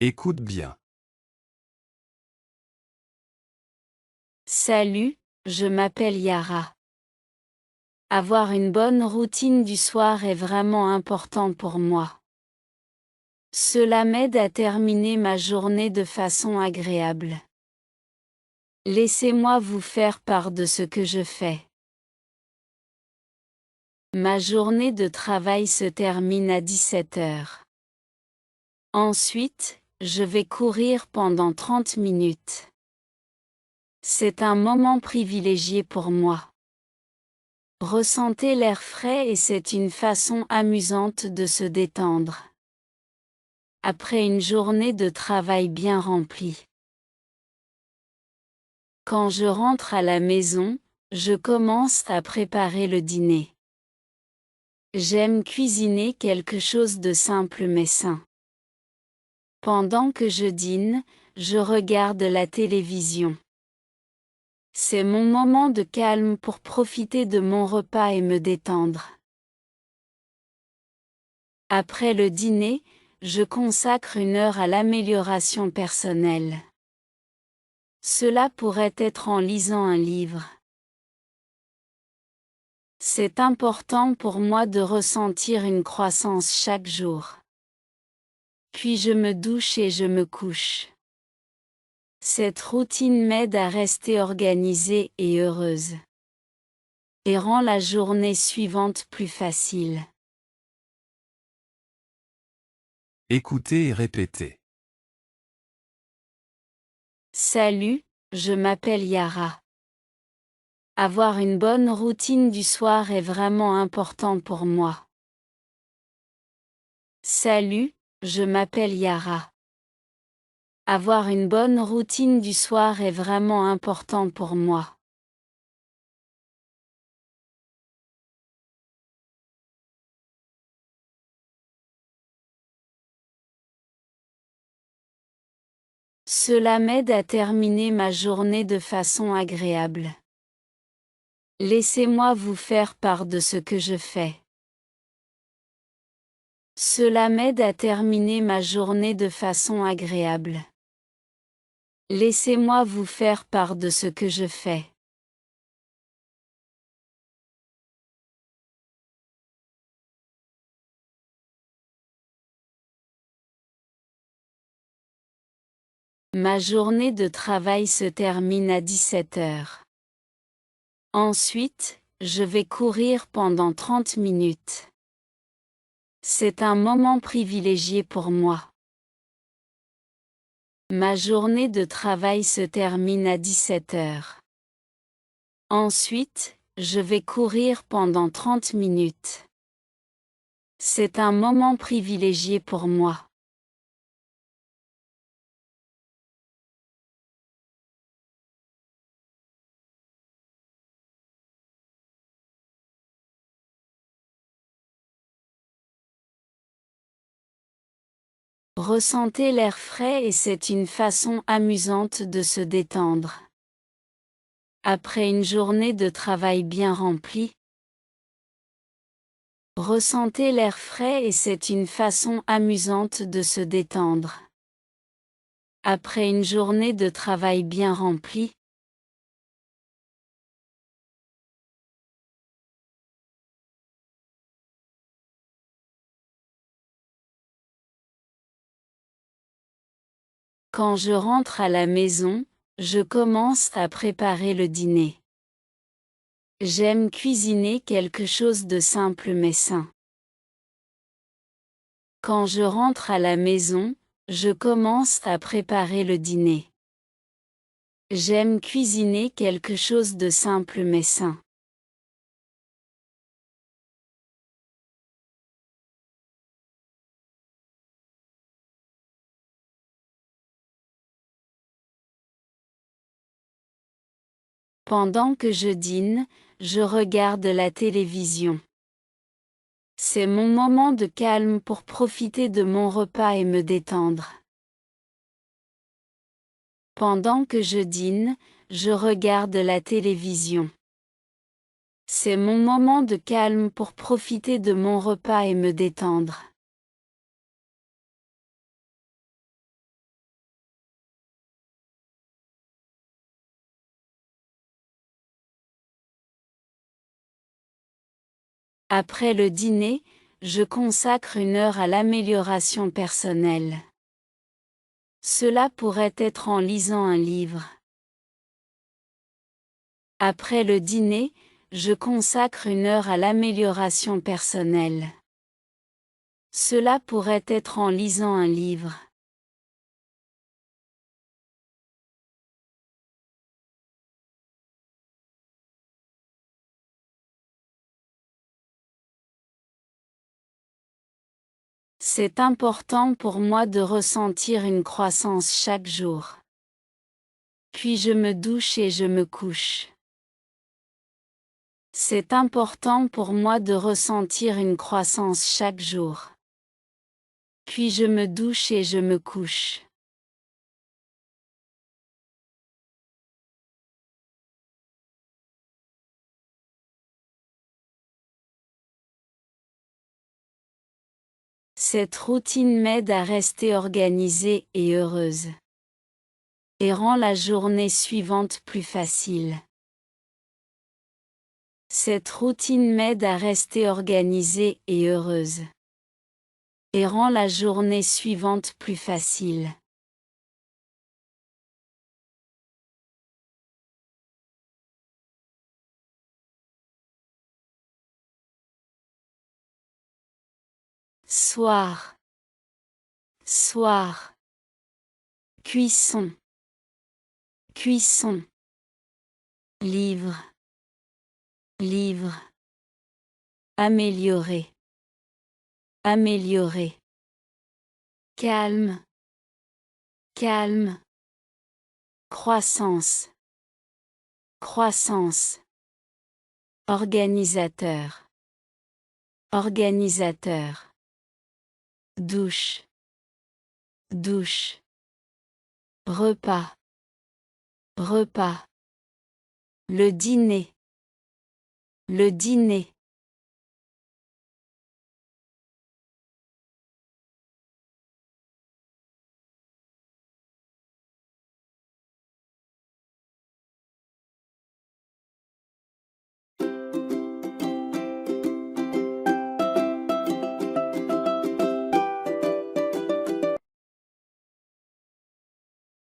Écoute bien. Salut, je m'appelle Yara. Avoir une bonne routine du soir est vraiment important pour moi. Cela m'aide à terminer ma journée de façon agréable. Laissez-moi vous faire part de ce que je fais. Ma journée de travail se termine à 17 heures. Ensuite, je vais courir pendant 30 minutes. C'est un moment privilégié pour moi. Ressentez l'air frais et c'est une façon amusante de se détendre. Après une journée de travail bien remplie. Quand je rentre à la maison, je commence à préparer le dîner. J'aime cuisiner quelque chose de simple mais sain. Pendant que je dîne, je regarde la télévision. C'est mon moment de calme pour profiter de mon repas et me détendre. Après le dîner, je consacre 1 heure à l'amélioration personnelle. Cela pourrait être en lisant un livre. C'est important pour moi de ressentir une croissance chaque jour. Puis je me douche et je me couche. Cette routine m'aide à rester organisée et heureuse. Et rend la journée suivante plus facile. Écoutez et répétez. Salut, je m'appelle Yara. Avoir une bonne routine du soir est vraiment important pour moi. Salut, je m'appelle Yara. Avoir une bonne routine du soir est vraiment important pour moi. Cela m'aide à terminer ma journée de façon agréable. Laissez-moi vous faire part de ce que je fais. Cela m'aide à terminer ma journée de façon agréable. Laissez-moi vous faire part de ce que je fais. Ma journée de travail se termine à 17 heures. Ensuite, je vais courir pendant 30 minutes. C'est un moment privilégié pour moi. Ma journée de travail se termine à 17 heures. Ensuite, je vais courir pendant 30 minutes. C'est un moment privilégié pour moi. Ressentez l'air frais et c'est une façon amusante de se détendre. Après une journée de travail bien remplie. Ressentez l'air frais et c'est une façon amusante de se détendre. Après une journée de travail bien remplie. Quand je rentre à la maison, je commence à préparer le dîner. J'aime cuisiner quelque chose de simple mais sain. Quand je rentre à la maison, je commence à préparer le dîner. J'aime cuisiner quelque chose de simple mais sain. Pendant que je dîne, je regarde la télévision. C'est mon moment de calme pour profiter de mon repas et me détendre. Pendant que je dîne, je regarde la télévision. C'est mon moment de calme pour profiter de mon repas et me détendre. Après le dîner, je consacre 1 heure à l'amélioration personnelle. Cela pourrait être en lisant un livre. Après le dîner, je consacre 1 heure à l'amélioration personnelle. Cela pourrait être en lisant un livre. C'est important pour moi de ressentir une croissance chaque jour. Puis je me douche et je me couche. C'est important pour moi de ressentir une croissance chaque jour. Puis je me douche et je me couche. Cette routine m'aide à rester organisée et heureuse. Et rend la journée suivante plus facile. Cette routine m'aide à rester organisée et heureuse. Et rend la journée suivante plus facile. Soir. Soir. Cuisson. Cuisson. Livre. Livre. Améliorer. Améliorer. Calme. Calme. Croissance. Croissance. Organisateur. Organisateur. Douche. Douche. Repas. Repas. Le dîner. Le dîner.